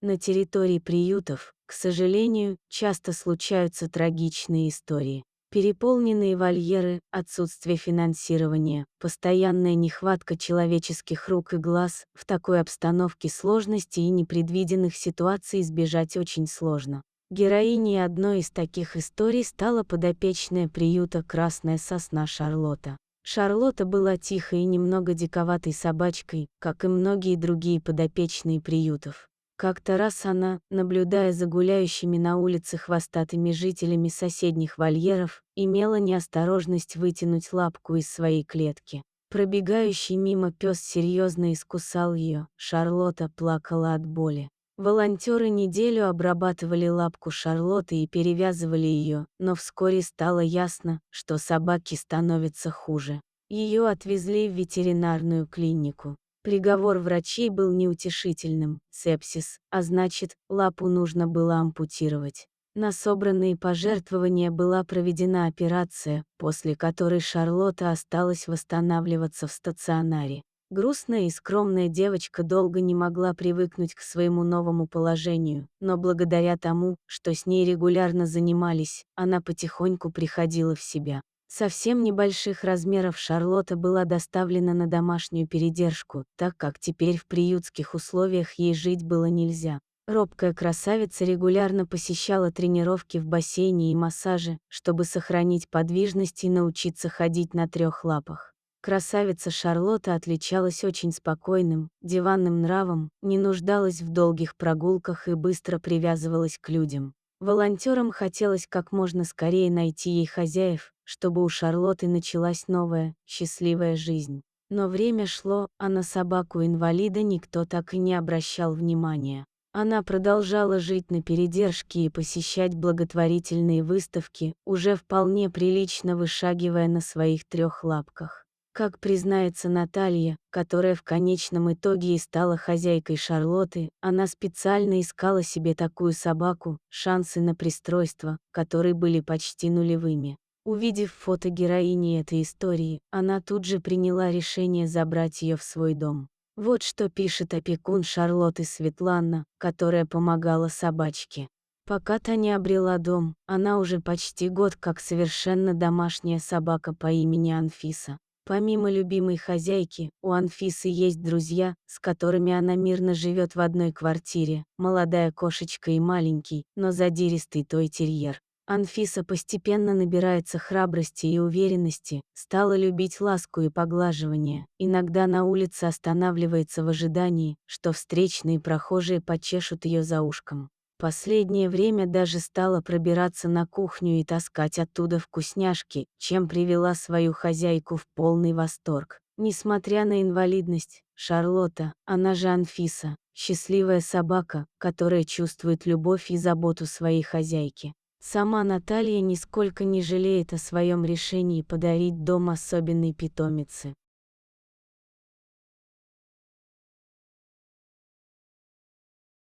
На территории приютов, к сожалению, часто случаются трагичные истории. Переполненные вольеры, отсутствие финансирования, постоянная нехватка человеческих рук и глаз. В такой обстановке сложностей и непредвиденных ситуаций избежать очень сложно. Героиней одной из таких историй стала подопечная приюта «Красная сосна» Шарлотта. Шарлотта была тихой и немного диковатой собачкой, как и многие другие подопечные приютов. Как-то раз она, наблюдая за гуляющими на улице хвостатыми жителями соседних вольеров, имела неосторожность вытянуть лапку из своей клетки. Пробегающий мимо пес серьезно искусал ее, Шарлотта плакала от боли. Волонтеры неделю обрабатывали лапку Шарлотты и перевязывали ее, но вскоре стало ясно, что собаке становится хуже. Ее отвезли в ветеринарную клинику. Приговор врачей был неутешительным – сепсис, а значит, лапу нужно было ампутировать. На собранные пожертвования была проведена операция, после которой Шарлотта осталась восстанавливаться в стационаре. Грустная и скромная девочка долго не могла привыкнуть к своему новому положению, но благодаря тому, что с ней регулярно занимались, она потихоньку приходила в себя. Совсем небольших размеров Шарлотта была доставлена на домашнюю передержку, так как теперь в приютских условиях ей жить было нельзя. Робкая красавица регулярно посещала тренировки в бассейне и массажи, чтобы сохранить подвижность и научиться ходить на 3 лапах. Красавица Шарлотта отличалась очень спокойным, диванным нравом, не нуждалась в долгих прогулках и быстро привязывалась к людям. Волонтерам хотелось как можно скорее найти ей хозяев, чтобы у Шарлотты началась новая, счастливая жизнь. Но время шло, а на собаку-инвалида никто так и не обращал внимания. Она продолжала жить на передержке и посещать благотворительные выставки, уже вполне прилично вышагивая на своих 3 лапках. Как признается Наталья, которая в конечном итоге и стала хозяйкой Шарлотты, она специально искала себе такую собаку, шансы на пристройство, которые были почти нулевыми. Увидев фото героини этой истории, она тут же приняла решение забрать ее в свой дом. Вот что пишет опекун Шарлотты Светлана, которая помогала собачке. Пока та не обрела дом, она уже почти год как совершенно домашняя собака по имени Анфиса. Помимо любимой хозяйки, у Анфисы есть друзья, с которыми она мирно живет в одной квартире, молодая кошечка и маленький, но задиристый той-терьер. Анфиса постепенно набирается храбрости и уверенности, стала любить ласку и поглаживание, иногда на улице останавливается в ожидании, что встречные прохожие почешут ее за ушком. Последнее время даже стала пробираться на кухню и таскать оттуда вкусняшки, чем привела свою хозяйку в полный восторг. Несмотря на инвалидность, Шарлотта, она же Анфиса, счастливая собака, которая чувствует любовь и заботу своей хозяйки. Сама Наталья нисколько не жалеет о своем решении подарить дом особенной питомице.